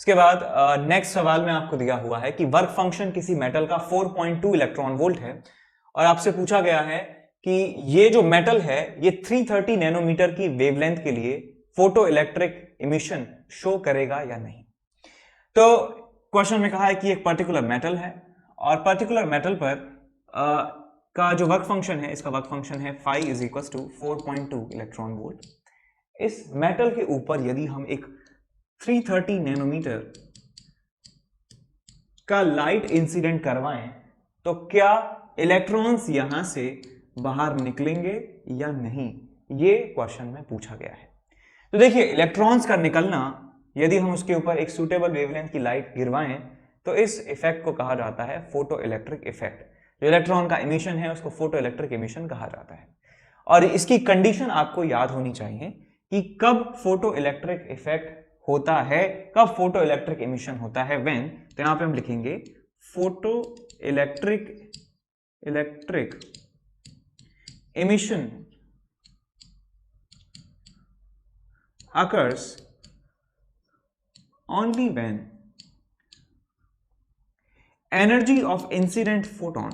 इसके बाद नेक्स्ट सवाल में आपको दिया हुआ है कि वर्क फंक्शन किसी मेटल का 4.2 इलेक्ट्रॉन वोल्ट है और आपसे पूछा गया है कि ये जो मेटल है ये 330 नैनोमीटर की वेवलेंथ के लिए फोटो इलेक्ट्रिक इमिशन शो करेगा या नहीं। तो क्वेश्चन में कहा है कि एक पर्टिकुलर मेटल है और पर्टिकुलर मेटल पर का जो वर्क फंक्शन है, इसका वर्क फंक्शन है phi is equal to 4.2 electron volt. इस मेटल के ऊपर यदि हम एक 330 नैनोमीटर का लाइट इंसिडेंट करवाएं तो क्या इलेक्ट्रॉन्स यहां से बाहर निकलेंगे या नहीं, ये क्वेश्चन में पूछा गया है। तो देखिए, इलेक्ट्रॉन्स का निकलना, यदि हम उसके ऊपर एक सूटेबल वेवलेंथ की लाइट गिरवाएं तो इस इफेक्ट को कहा जाता है फोटो इलेक्ट्रिक इफेक्ट। जो इलेक्ट्रॉन का इमिशन है उसको फोटो इलेक्ट्रिक इमिशन कहा जाता है। और इसकी कंडीशन आपको याद होनी चाहिए कि कब फोटो इलेक्ट्रिक इफेक्ट होता है, कब फोटो इलेक्ट्रिक इमिशन होता है। व्हेन, तो यहां पे हम लिखेंगे photo electric emission occurs only when energy of incident photon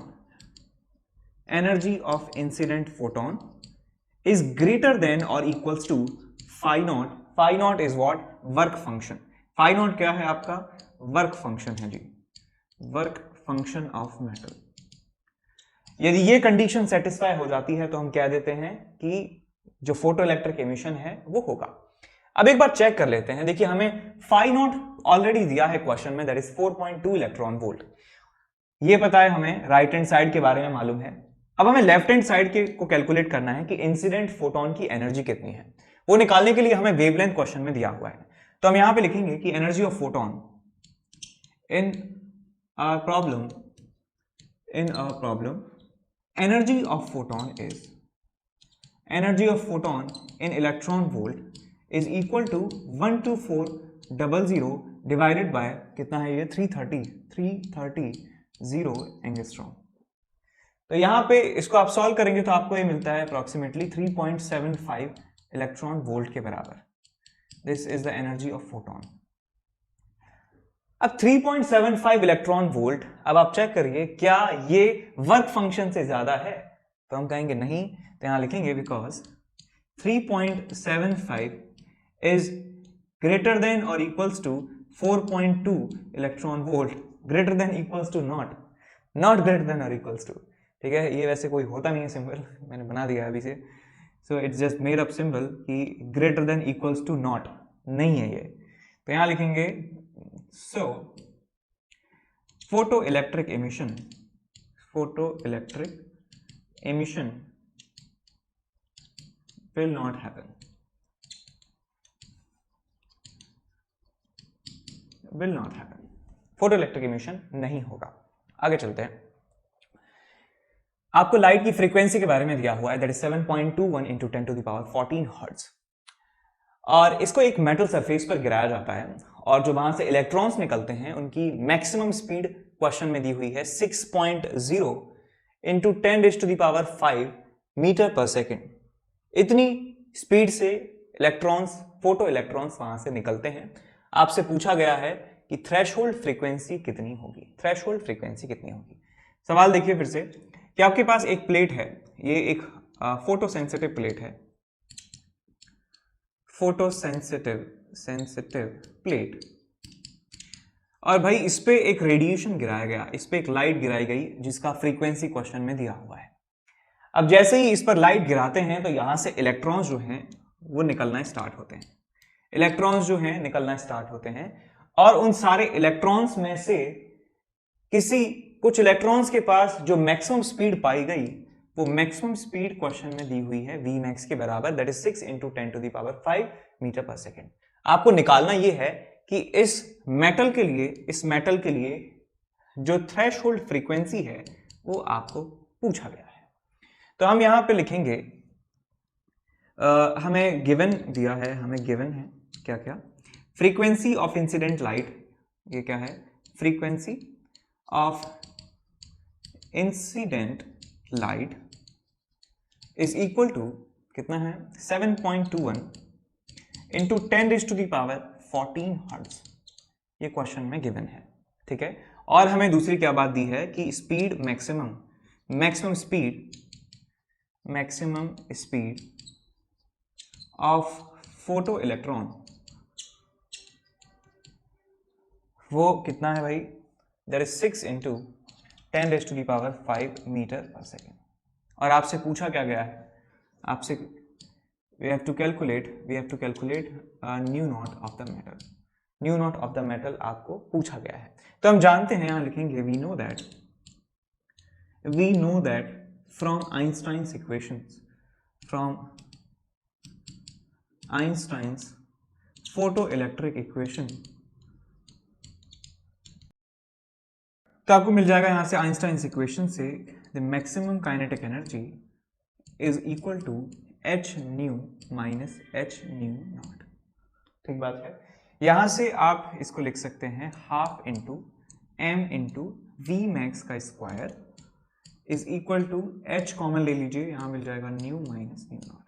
is greater than or equals to phi naught. phi naught is what? work function. phi naught क्या है? आपका वर्क फंक्शन है जी, वर्क फंक्शन ऑफ मेटल। यदि ये condition satisfy हो जाती है तो हम कह देते हैं कि जो फोटो इलेक्ट्रिक एमिशन है वो होगा। अब एक बार चेक कर लेते हैं। देखिए, हमें फाई नॉट ऑलरेडी दिया है क्वेश्चन में, दैट इज 4.2 इलेक्ट्रॉन वोल्ट। ये पता है हमें, राइट हैंड साइड के बारे में मालूम है। अब हमें लेफ्ट हैंड साइड के को कैलकुलेट करना है कि इंसिडेंट फोटोन की एनर्जी कितनी है। वो निकालने के लिए हमें वेवलेंथ क्वेश्चन में दिया हुआ है। तो हम यहां पे लिखेंगे कि energy of photon in a problem energy of photon in electron volt is equal to 12400 divided by कितना है ये 330 एंगस्ट्रॉम। तो यहां पे इसको आप सॉल्व करेंगे तो आपको ये मिलता है अप्रोक्सीमेटली 3.75 इलेक्ट्रॉन वोल्ट के बराबर। This is the energy of photon. अब 3.75 इलेक्ट्रॉन वोल्ट, अब आप चेक करिए क्या ये वर्क फंक्शन से ज्यादा है, तो हम कहेंगे नहीं। तो यहां लिखेंगे बिकॉज 3.75 इज ग्रेटर देन और equals to 4.2 electron volt, greater than equals to not greater than और इक्वल्स टू। ठीक है, ये वैसे कोई होता नहीं है सिंबल, मैंने बना दिया अभी से। So it's just made up symbol कि greater than equals to not नहीं है ये। तो यहां लिखेंगे so photoelectric emission will not happen, photoelectric emission नहीं होगा। आगे चलते हैं। आपको लाइट की फ्रीक्वेंसी के बारे में दिया हुआ है, that is 7.21 into 10 to the power 14 hertz, और इसको एक मेटल सरफेस पर गिराया जाता है और जो वहां से इलेक्ट्रॉन्स निकलते हैं उनकी मैक्सिमम स्पीड क्वेश्चन में दी हुई है 6.0 into 10 to the power 5 metre पर सेकेंड। इतनी स्पीड से इलेक्ट्रॉन्स, फोटो इलेक्ट्रॉन्स वहां से निकलते हैं। आपसे पूछा गया है कि थ्रेशोल्ड फ्रीक्वेंसी कितनी होगी, सवाल देखिए फिर से कि आपके पास एक प्लेट है, ये एक फोटो सेंसिटिव प्लेट है, सेंसिटिव प्लेट, और भाई इस पे एक रेडिएशन गिराया गया, इस पे एक लाइट गिराई गई जिसका फ्रीक्वेंसी क्वेश्चन में दिया हुआ है। अब जैसे ही इस पर लाइट गिराते हैं तो यहां से इलेक्ट्रॉन्स जो हैं वो निकलना स्टार्ट होते हैं, और उन सारे इलेक्ट्रॉन्स में से कुछ इलेक्ट्रॉन्स के पास जो मैक्सिमम स्पीड पाई गई, वो मैक्सिमम स्पीड क्वेश्चन में दी हुई है v max के बराबर, that is 6 into 10 to the power 5 metre पर सेकेंड। आपको निकालना ये है कि इस मेटल के लिए जो थ्रेशोल्ड फ्रीक्वेंसी है वो आपको पूछा गया है। तो हम यहां पे लिखेंगे, हमें गिवन दिया है, क्या क्या, फ्रीक्वेंसी ऑफ इंसिडेंट लाइट, ये क्या है, frequency of incident light is equal to कितना है 7.21 into 10 to the power 14 hertz. ये क्वेश्चन में गिवन है, ठीक है। और हमें दूसरी क्या बात दी है कि speed maximum speed of photo electron, वो कितना है भाई, दैट इज 6 इंटू 10⁵ मीटर पर सेकेंड। और आपसे पूछा क्या गया है, आपसे we have to calculate new not of the metal आपको पूछा गया है। तो हम जानते हैं, यहां लिखेंगे we know that from Einstein's photo electric equation, तो आपको मिल जाएगा यहां से आइंस्टाइन्स इक्वेशन से the maximum kinetic energy is equal to h nu minus h nu naught. ठीक बात है। यहां से आप इसको लिख सकते हैं half into m into v max का square is equal to h common ले लीजिए, यहां मिल जाएगा न्यू माइनस न्यू नॉट।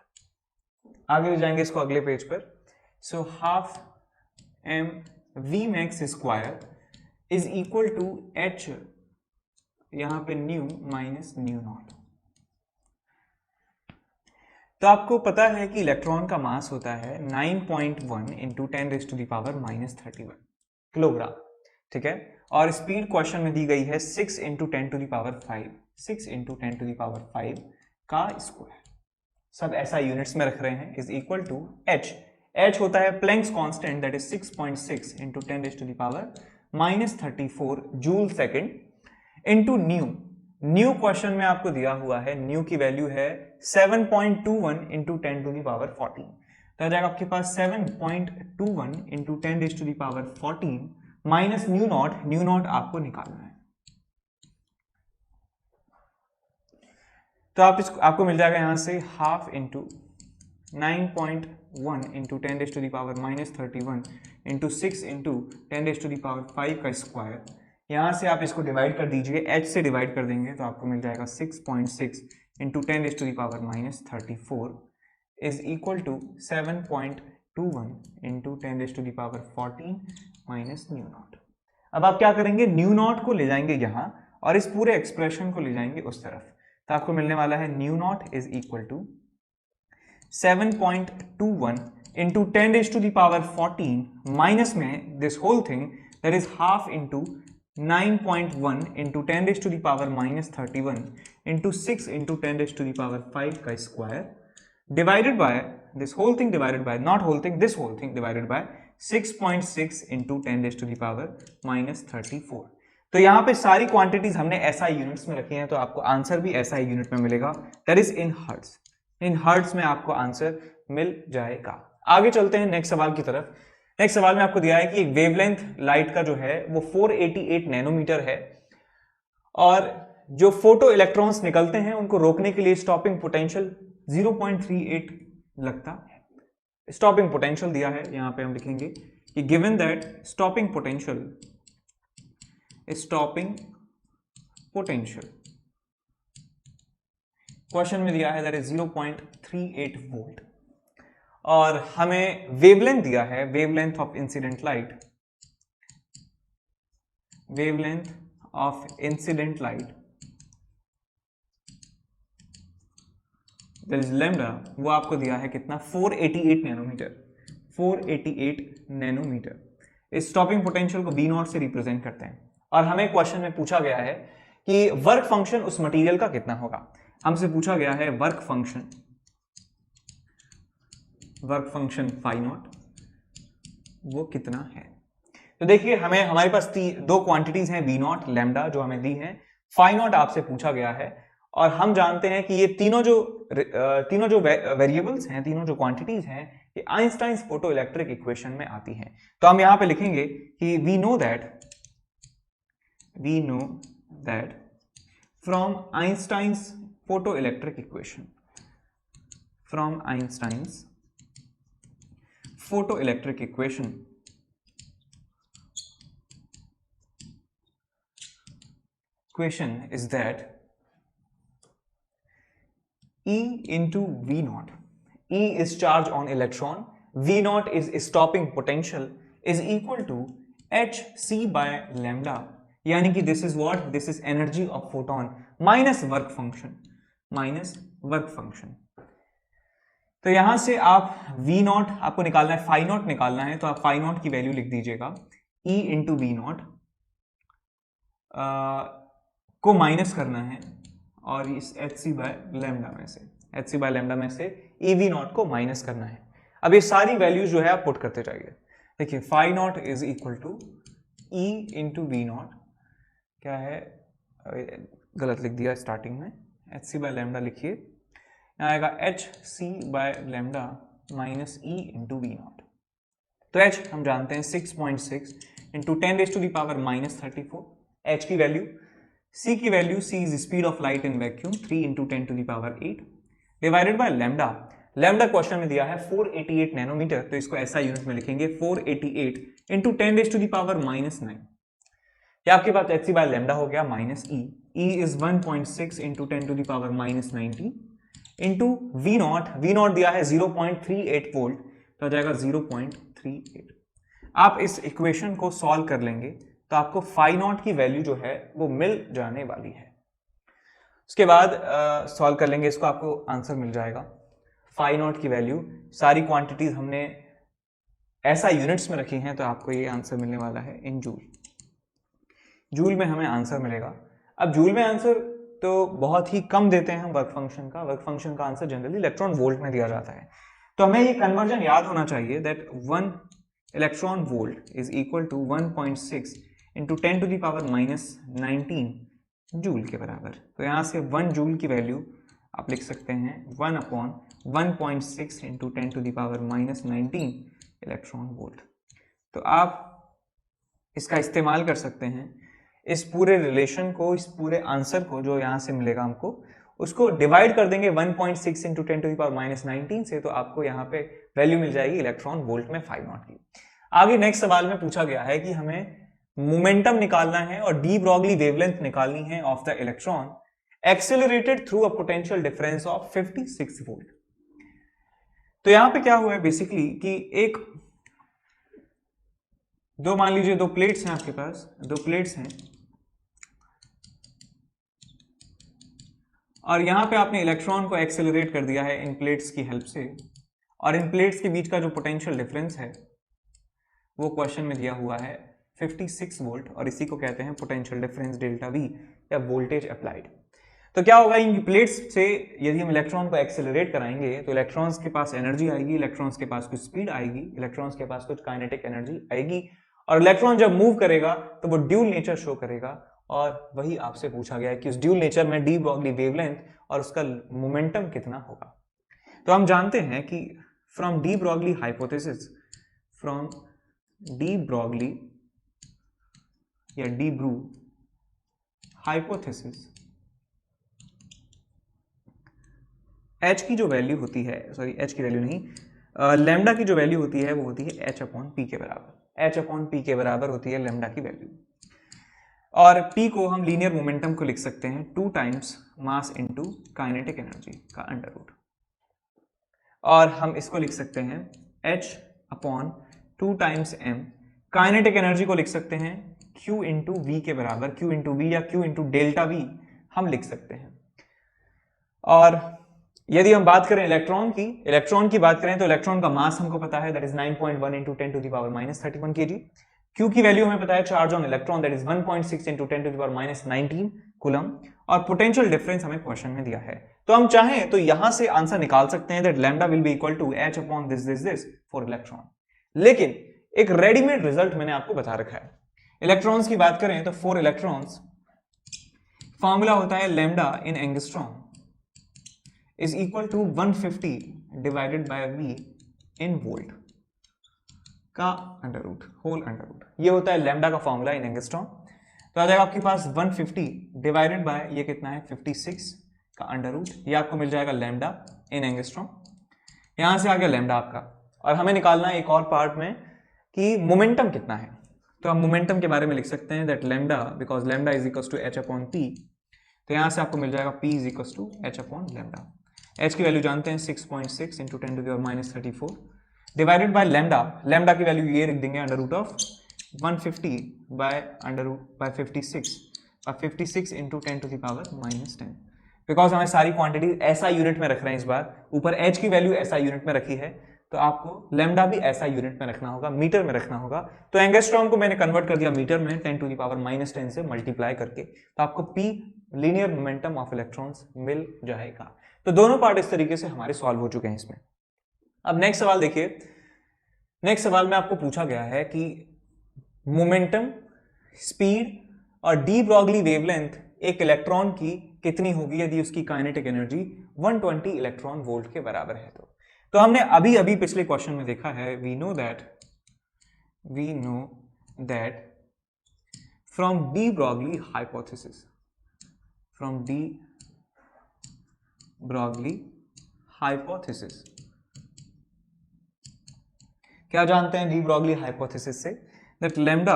आगे ले जाएंगे इसको अगले पेज पर। So half m V max square is equal to h, यहां पे न्यू माइनस न्यू नॉट। तो आपको पता है कि इलेक्ट्रॉन का मास होता है 9.1 इंटू 10⁻⁻31 किलोग्राम, ठीक है। और स्पीड क्वेश्चन में दी गई है 6 इंटू 10⁵ का स्क्वायर, सब SI यूनिट्स में रख रहे हैं, इज इक्वल टू h होता है Planck's constant, that is 6.6 into 10⁻⁻34 joule second into new question में आपको दिया हुआ है, न्यू की वैल्यू है 7.21 इंटू 10⁻14, तो आ जाएगा आपके पास 7.21 इंटू 10⁻14 माइनस न्यू नॉट आपको निकालना है। तो आपको मिल जाएगा यहां से half into 9.1 into 10⁻31 into 6 into 10⁵ का स्क्वायर, यहां से आप इसको डिवाइड कर दीजिए, h से डिवाइड कर देंगे तो आपको मिल जाएगा 6.6 into 10⁻34 is equal to 7.21 into 10⁻14 minus nu naught. अब आप क्या करेंगे, न्यू नॉट को ले जाएंगे यहां और इस पूरे एक्सप्रेशन को ले जाएंगे उस तरफ, तो आपको मिलने वाला है nu naught is equal to 7.21 into 10⁻14 minus में this whole thing that is half into 9.1 into 10⁻31 into 6 into 10⁵ का square divided by this whole thing divided by naught whole thing this whole thing divided by 6.6 into 10⁻34। तो यहाँ पे सारी quantities हमने SI units में रखी हैं, तो आपको आंसर भी SI यूनिट में मिलेगा, that is in hertz. In hertz में आपको आंसर मिल जाएगा। आगे चलते हैं नेक्स्ट सवाल की तरफ। नेक्स्ट सवाल में आपको दिया है कि एक वेवलेंथ लाइट का जो है वो 488 नैनोमीटर है और जो फोटो इलेक्ट्रॉन्स निकलते हैं उनको रोकने के लिए स्टॉपिंग पोटेंशियल 0.38 लगता है। स्टॉपिंग पोटेंशियल दिया है, यहां पे हम लिखेंगे कि given that stopping potential question में दिया है दैट इज 0.38 वोल्ट और हमें वेवलेंथ दिया है, wavelength of incident light that is lambda, वो आपको दिया है कितना 488 नैनोमीटर। इस स्टॉपिंग पोटेंशियल को V0 से रिप्रेजेंट करते हैं और हमें क्वेश्चन में पूछा गया है कि वर्क फंक्शन उस मटेरियल का कितना होगा। हमसे पूछा गया है वर्क फंक्शन फाई नॉट वो कितना है। तो देखिए हमारे पास दो क्वांटिटीज हैं, V0 लैम्डा जो हमें दी हैं, फाई नॉट आपसे पूछा गया है और हम जानते हैं कि ये तीनों जो वेरिएबल्स हैं, तीनों जो क्वांटिटीज हैं, ये आइंस्टाइन्स फोटो इलेक्ट्रिक इक्वेशन में आती हैं। तो हम यहां पे लिखेंगे कि we know that from Einstein's photo electric equation, is that E into V0, E is charge on electron, V0 is stopping potential, is equal to H C by lambda, यानी कि this is what, this is energy of photon minus work function, minus work function. तो यहां से आप V not आपको निकालना है, phi not निकालना है, तो आप फाई नॉट की वैल्यू लिख दीजिएगा E इंटू वी नॉट को माइनस करना है और इस एच सी बाय लैम्डा में से, एच सी बाय लैम्डा में से ई वी नॉट को माइनस करना है। अब ये सारी वैल्यूज जो है आप पुट करते जाइए। देखिए phi naught is equal to E into V naught, क्या है, गलत लिख दिया स्टार्टिंग में, एच सी बाय लैम्डा लिखिए, यहाँ आएगा H C by lambda minus E into V naught. तो एच हम जानते हैं 6.6 इंटू 10⁻⁻34 एच की वैल्यू, सी की value, C is speed of light in vacuum 3 into 10⁸ divided by lambda. Lambda question में दिया है 488 नैनोमीटर, तो इसको ऐसा यूनिट में लिखेंगे 488 इंटू 10⁻⁹। या आपके पास एच सी बाय लैम्डा हो गया minus E, E is 1.6 into 10⁻⁻19 into V naught, V naught दिया है 0.38 वोल्ट, तो आ जाएगा 0.38। आप इस इक्वेशन को सॉल्व कर लेंगे तो आपको फाई नॉट की वैल्यू जो है वो मिल जाने वाली है। उसके बाद सॉल्व कर लेंगे इसको, आपको आंसर मिल जाएगा फाई नॉट की वैल्यू। सारी क्वांटिटीज हमने ऐसा यूनिट्स में रखी हैं, तो आपको ये आंसर मिलने वाला है इन जूल, जूल में हमें आंसर मिलेगा। अब जूल में आंसर तो बहुत ही कम देते हैं हम वर्क फंक्शन का, वर्क फंक्शन का आंसर जनरली इलेक्ट्रॉन वोल्ट में दिया जाता है, तो हमें ये कन्वर्जन याद होना चाहिए that 1 electron volt is equal to 1.6 into 10⁻⁻19 joule के बराबर। तो यहाँ से 1 जूल की वैल्यू आप लिख सकते हैं 1/1.6 इंटू 10⁻⁻19 इलेक्ट्रॉन वोल्ट। तो आप इसका इस्तेमाल कर सकते हैं, इस पूरे रिलेशन को, इस पूरे आंसर को जो यहाँ से मिलेगा हमको, उसको डिवाइड कर देंगे 1.6 इंटू 10⁻⁻19 से, तो आपको यहाँ पे वैल्यू मिल जाएगी इलेक्ट्रॉन वोल्ट में फाई नॉट की। आगे नेक्स्ट सवाल में पूछा गया है कि हमें मोमेंटम निकालना है और डी ब्रॉगली वेवलेंथ निकालनी है of the electron accelerated through a potential difference of 56 volt. तो यहां पे क्या हुआ है बेसिकली कि एक दो, मान लीजिए 2 प्लेट्स हैं आपके पास, 2 प्लेट्स हैं और यहां पे आपने इलेक्ट्रॉन को एक्सेलरेट कर दिया है इन प्लेट्स की हेल्प से, और इन प्लेट्स के बीच का जो पोटेंशियल डिफरेंस है वो क्वेश्चन में दिया हुआ है 56 वोल्ट, और इसी को कहते हैं पोटेंशियल डिफरेंस डेल्टा वी या वोल्टेज अप्लाइड। तो क्या होगा, इन प्लेट्स से यदि हम इलेक्ट्रॉन को एक्सेलरेट कराएंगे तो इलेक्ट्रॉन्स के पास एनर्जी आएगी, इलेक्ट्रॉन्स के पास कुछ स्पीड आएगी, इलेक्ट्रॉन्स के पास कुछ काइनेटिक एनर्जी आएगी, और इलेक्ट्रॉन जब मूव करेगा तो वो ड्यूल नेचर शो करेगा, और वही आपसे पूछा गया है कि उस ड्यूल नेचर में डी ब्रॉगली वेवलेंथ और उसका मोमेंटम कितना होगा। तो हम जानते हैं कि from de Broglie hypothesis, from de Broglie या डी ब्रू हाइपोथेसिस, एच की जो वैल्यू होती है, सॉरी एच की वैल्यू नहीं, लैम्डा की जो वैल्यू होती है वो होती है एच अपॉन पी के बराबर, एच अपॉन पी के बराबर होती है लैम्डा की वैल्यू, और पी को हम लीनियर मोमेंटम को लिख सकते हैं 2 times mass into kinetic energy का अंडर रूट, और हम इसको लिख सकते हैं H upon 2 times M, kinetic energy को लिख सकते हैं Q इंटू वी के बराबर, Q इंटू वी या Q इंटू डेल्टा वी हम लिख सकते हैं। और यदि हम बात करें इलेक्ट्रॉन की बात करें तो इलेक्ट्रॉन का मास हमको पता है that is 9.1 into 10⁻⁻31 kg, Q की वैल्यू हमें पता है charge on electron that is 1.6 into 10⁻⁻19 coulomb, और पोटेंशियल डिफरेंस हमें क्वेश्चन में दिया है। तो हम चाहें तो यहां से आंसर निकाल सकते हैं that lambda will be equal to H upon this for electron, लेकिन एक रेडीमेड रिजल्ट मैंने आपको बता रखा है। इलेक्ट्रॉन्स की बात करें तो फॉर इलेक्ट्रॉन्स फॉर्मूला होता है lambda in angstrom is equal to 150 divided by V in volt का under root, whole under root, ये होता है लैम्डा का फॉर्मूला इन एंगस्ट्रॉम। तो आ जाएगा आपके पास 150 डिवाइडेड बाय ये कितना है 56 का अंडर रूट, ये आपको मिल जाएगा लैम्डा इन एंगस्ट्रॉम। यहां से आ गया लैम्डा आपका, और हमें निकालना है एक और पार्ट में कि मोमेंटम कितना है। तो हम मोमेंटम के बारे में लिख सकते हैं that lambda, because lambda is equal to H upon P, तो यहां से आपको मिल जाएगा P is equal to H upon lambda. H की वैल्यू जानते हैं 6.6 into 10⁻⁻34 divided by lambda, lambda की वैल्यू ये लिख देंगे under root of 150 by under root by 56 into 10 to the power -10, because हमें सारी क्वांटिटी SI यूनिट में रख रहे हैं इस बार, ऊपर h की वैल्यू SI यूनिट में रखी है, तो आपको लैम्डा भी SI यूनिट में रखना होगा, मीटर में रखना होगा। तो एंगस्ट्रॉम को मैंने कन्वर्ट कर दिया मीटर में 10 टू द पावर -10 से मल्टीप्लाई करके, तो आपको P linear momentum of electrons मिल जाएगा। तो दोनों पार्ट इस तरीके से हमारे सॉल्व हो चुके हैं इसमें। अब नेक्स्ट सवाल देखिए, नेक्स्ट सवाल में आपको पूछा गया है कि मोमेंटम, स्पीड और डी ब्रॉगली वेवलेंथ एक इलेक्ट्रॉन की कितनी होगी यदि उसकी काइनेटिक एनर्जी 120 इलेक्ट्रॉन वोल्ट के बराबर है। तो हमने अभी अभी पिछले क्वेश्चन में देखा है, we know that from de Broglie hypothesis, from de Broglie hypothesis, क्या जानते हैं डी ब्रॉगली हाइपोथेसिस से, that lambda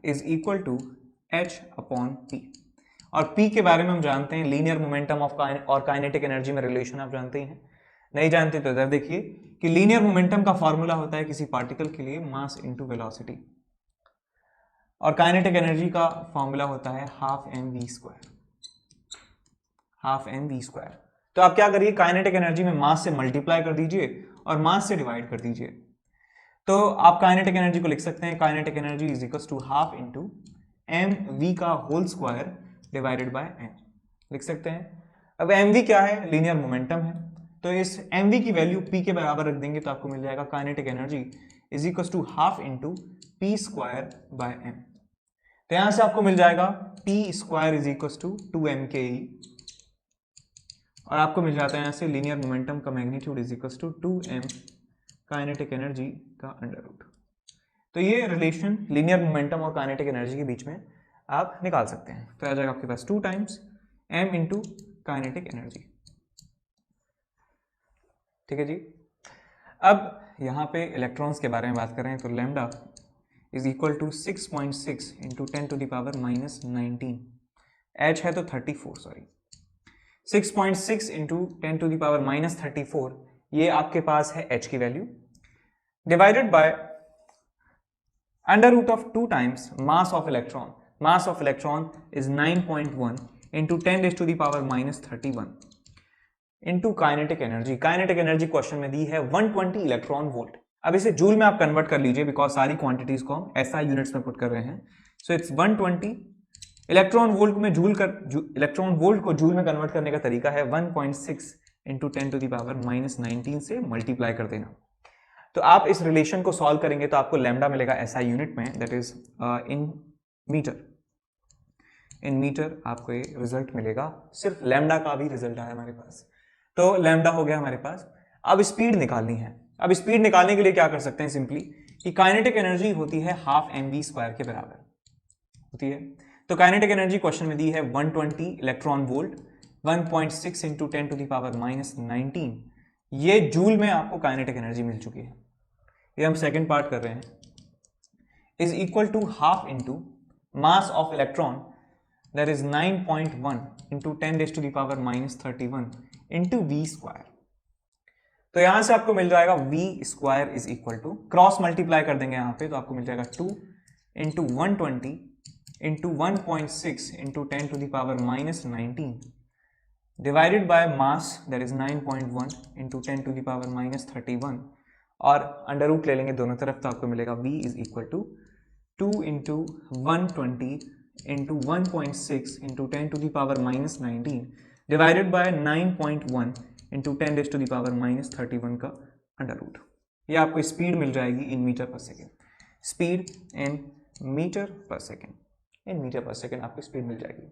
is equal to h upon p, और p के बारे में हम जानते हैं लीनियर मोमेंटम ऑफ और काइनेटिक एनर्जी में रिलेशन आप जानते ही हैं। नहीं जानते तो इधर देखिए कि लीनियर मोमेंटम का फॉर्मूला होता है किसी पार्टिकल के लिए मास इनटू वेलोसिटी, और काइनेटिक एनर्जी का फॉर्मूला होता है हाफ mv स्क्वायर। तो आप क्या करिए, काइनेटिक एनर्जी में मास से मल्टीप्लाई कर दीजिए और मास से डिवाइड कर दीजिए, तो आप काइनेटिक एनर्जी को लिख सकते हैं, kinetic energy is equal to half into mv का whole square divided by m, लिख सकते हैं। अब mv क्या है, लीनियर मोमेंटम है, तो इस mv की वैल्यू p के बराबर रख देंगे तो आपको मिल जाएगा kinetic energy is equal to half into p square by m। तो यहां से आपको मिल जाएगा p square is equal to 2mke, और आपको मिल जाता है यहां से लीनियर मोमेंटम का magnitude is equal to 2m kinetic energy का अंडर रूट। तो ये रिलेशन लीनियर मोमेंटम और काइनेटिक एनर्जी के बीच में आप निकाल सकते हैं, तो आ जाएगा आपके पास 2 times m into kinetic energy. ठीक है जी। अब यहाँ पे इलेक्ट्रॉन्स के बारे में बात करें तो lambda is equal to 6.6 into 10 to the power -19, h है तो 34, sorry 6.6 into 10 to the power -34, ये आपके पास है h की value, divided by under root of 2 times mass of electron. Mass of electron is 9.1 into 10 raise to the power -31 into kinetic energy. Kinetic energy question में दी है 120 electron volt. अब इसे जूल में आप कन्वर्ट कर लीजिए, बिकॉज सारी क्वांटिटीज को हम SI यूनिट्स में पुट कर रहे हैं। सो इट्स 120 इलेक्ट्रॉन वोल्ट में इलेक्ट्रॉन वोल्ट को जूल में कन्वर्ट करने का तरीका है 1.6 इंटू 10 टू द पावर -19 से मल्टीप्लाई कर देना। तो आप इस रिलेशन को सॉल्व करेंगे तो आपको लैम्डा मिलेगा SI यूनिट में, that is in meter. In meter आपको ये रिजल्ट मिलेगा, सिर्फ लैम्डा का भी रिजल्ट आया हमारे पास। तो लैम्डा हो गया हमारे पास। अब स्पीड निकालनी है। अब स्पीड निकालने के लिए क्या कर सकते हैं, सिंपली कि काइनेटिक एनर्जी होती है हाफ mv स्क्वायर के बराबर होती है। तो काइनेटिक एनर्जी क्वेश्चन में दी है 120 electron volt, 1.6 into 10 to the power -19, ये जूल में आपको काइनेटिक एनर्जी मिल चुकी है। ये हम सेकेंड पार्ट कर रहे हैं, is equal to half into mass of electron that is 9.1 into 10 raise to the power -31 into v square. तो यहां से आपको मिल जाएगा v square is equal to, cross multiply कर देंगे यहां पे तो आपको मिल जाएगा 2 into 120 into 1.6 into 10 to the power -19 divided by mass that is 9.1 into 10 to the power -31, और अंडर रूट ले लेंगे दोनों तरफ तो आपको मिलेगा v is equal to 2 into 120 into 1.6 into 10 to the power -19 divided by 9.1 into 10 raise to the power -31 का under root. ये आपको स्पीड मिल जाएगी इन मीटर पर सेकेंड। स्पीड इन मीटर पर सेकेंड, इन मीटर पर सेकेंड आपको स्पीड मिल जाएगी।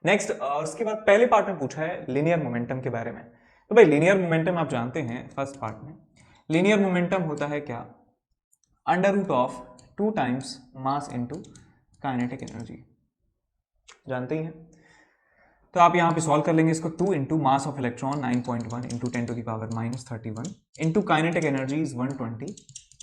नेक्स्ट उसके बाद पहले पार्ट में पूछा है लीनियर मोमेंटम के बारे में। तो भाई लीनियर मोमेंटम आप जानते हैं, फर्स्ट पार्ट में लीनियर मोमेंटम होता है क्या, under root of 2 times mass into kinetic energy, जानते ही हैं। तो आप यहाँ पे सॉल्व कर लेंगे इसको, 2 into mass of electron 9.1 into 10 to the power -31 into kinetic energy is 120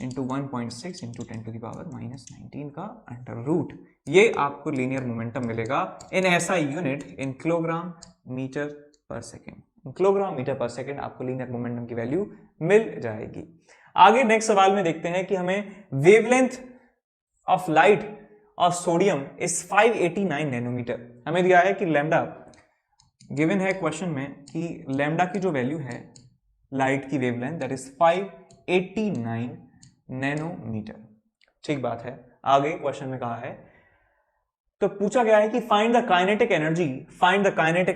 into 1.6 into 10 to the power -19 का अंडर रूट। ये आपको लीनियर मोमेंटम मिलेगा in SI unit in kilogram meter पर सेकेंड। किलोग्राम मीटर पर second आपको linear momentum की value मिल जाएगी। आगे नेक्स्ट सवाल में देखते हैं कि हमें wavelength of light of sodium is 589 nanometre. हमें दिया है कि लैम्डा, गिवन है क्वेश्चन में कि लैम्डा की जो वैल्यू है लाइट की वेवलेंथ दैट इज 589 नैनोमीटर। ठीक बात है। आगे क्वेश्चन में कहा है, तो पूछा गया है कि find the kinetic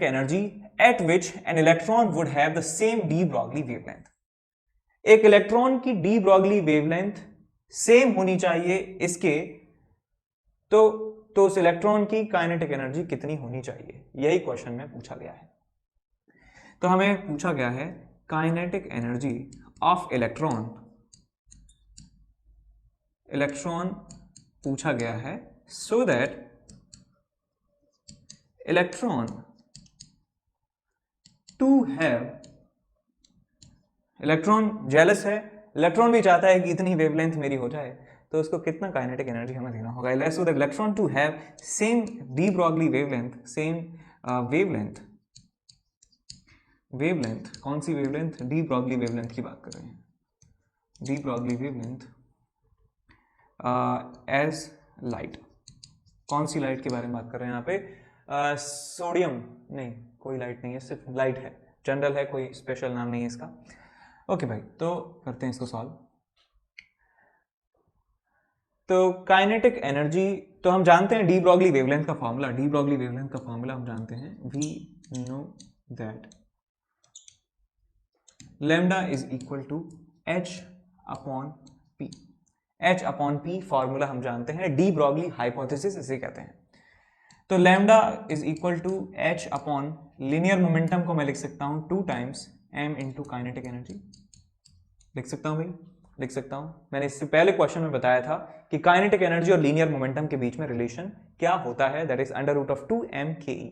energy at which an electron would have the same de Broglie wavelength. एक इलेक्ट्रॉन की डी ब्रॉगली वेवलेंथ सेम होनी चाहिए इसके, तो उस इलेक्ट्रॉन की काइनेटिक एनर्जी कितनी होनी चाहिए, यही क्वेश्चन में पूछा गया है। तो हमें पूछा गया है काइनेटिक एनर्जी ऑफ इलेक्ट्रॉन पूछा गया है, सो दैट इलेक्ट्रॉन जेलस है, इलेक्ट्रॉन भी चाहता है कि इतनी वेवलेंथ मेरी हो जाए, तो उसको कितना काइनेटिक एनर्जी हमें देना होगा। So that electron to have same de Broglie wavelength, wavelength कौन सी वेवलेंथ, डी ब्रॉगली वेवलेंथ की बात कर रहे हैं, de Broglie wavelength as light. कौन सी लाइट के बारे में बात कर रहे हैं यहाँ पे, सोडियम नहीं, कोई लाइट नहीं है, सिर्फ लाइट है, जनरल है, कोई स्पेशल नाम नहीं है इसका। ओके भाई, तो करते हैं इसको सॉल्व। तो काइनेटिक एनर्जी तो हम जानते हैं डी ब्रॉगली वेवलेंथ का फॉर्मूला, हम जानते हैं, we know that lambda is equal to h upon p। h upon p formula हम जानते हैं, डी ब्रॉगली हाइपोथेसिस इसे कहते हैं। तो lambda is equal to h upon linear momentum को मैं लिख सकता हूं 2 times m into kinetic energy. लिख सकता हूं भाई, लिख सकता हूं। मैंने इससे पहले क्वेश्चन में बताया था कि काइनेटिक एनर्जी और लीनियर मोमेंटम के बीच में रिलेशन क्या होता है, दैट इज √2m/ke।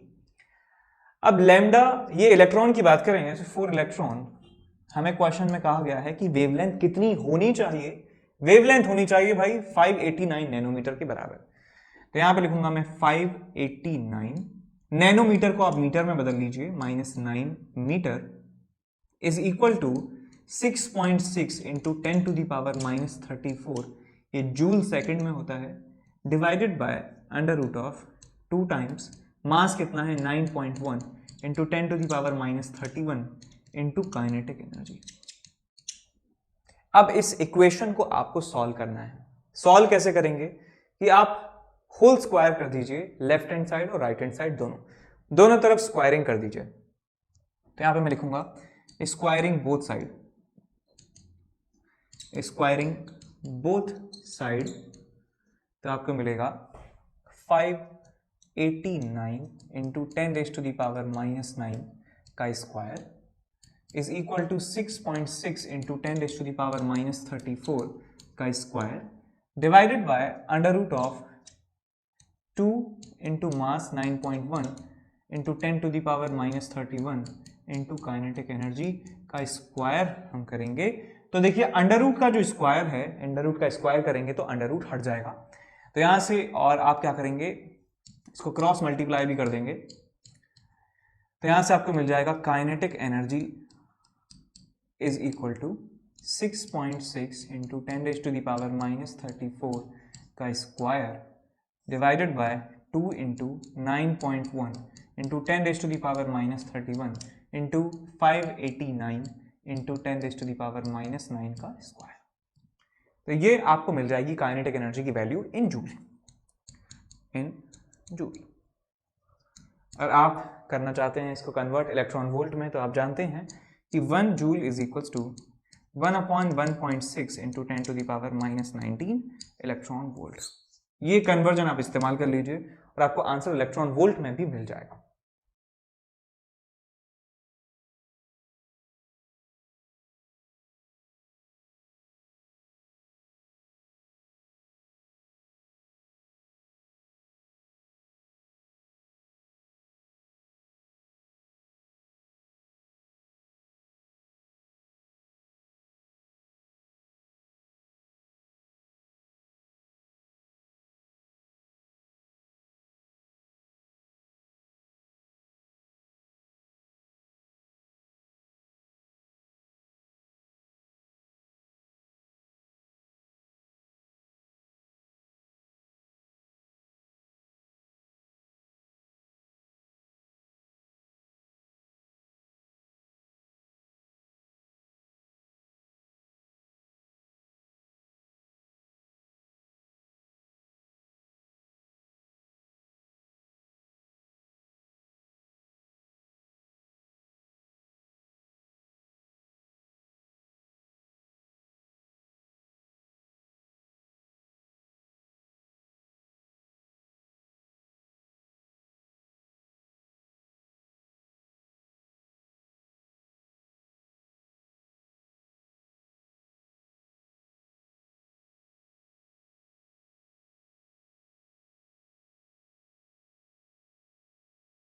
अब लैम्डा, ये इलेक्ट्रॉन की बात करेंगे, फॉर इलेक्ट्रॉन हमें क्वेश्चन में कहा गया है कि वेवलेंथ कितनी होनी चाहिए, वेवलेंथ होनी चाहिए भाई 589 नैनोमीटर के बराबर। तो यहां पे लिखूंगा मैं 589 नैनोमीटर को आप मीटर में बदल लीजिए, -9 meter is equal to 6.6 into 10⁻⁻34, ये जूल सेकंड में होता है, डिवाइडेड बाय √2 टाइम्स मास कितना है 9.1 इंटू 10⁻31 इंटू काइनेटिक एनर्जी। अब इस इक्वेशन को आपको सॉल्व करना है। सॉल्व कैसे करेंगे कि आप होल स्क्वायर कर दीजिए, लेफ्ट हैंड साइड और राइट हैंड साइड दोनों तरफ स्क्वायरिंग कर दीजिए। तो यहां पे मैं लिखूंगा स्क्वायरिंग बोथ साइड, तो आपको मिलेगा 589 इंटू 10⁻⁻9 का square is equal to 6.6 into 10⁻⁻34 का square divided by √2 into mass 9.1 into 10⁻⁻31 into kinetic energy का स्क्वायर हम करेंगे। तो देखिए अंडर का जो स्क्वायर है, अंडर का स्क्वायर करेंगे तो अंडर हट जाएगा, तो यहां से और आप क्या करेंगे, इसको क्रॉस मल्टीप्लाई भी कर देंगे, तो यहां से आपको मिल जाएगा kinetic energy is equal to 6.6 into 10⁻⁻34 का square divided by 2 into 9.1 into 10⁻⁻31 into 589 into 10⁻⁻9 का स्क्वायर। तो ये आपको मिल जाएगी काइनेटिक एनर्जी की वैल्यू इन जूल। और आप करना चाहते हैं इसको कन्वर्ट इलेक्ट्रॉन वोल्ट में, तो आप जानते हैं कि 1 joule is equals to 1/1.6 into 10⁻⁻19 electron volt. ये कन्वर्जन आप इस्तेमाल कर लीजिए और आपको आंसर इलेक्ट्रॉन वोल्ट में भी मिल जाएगा।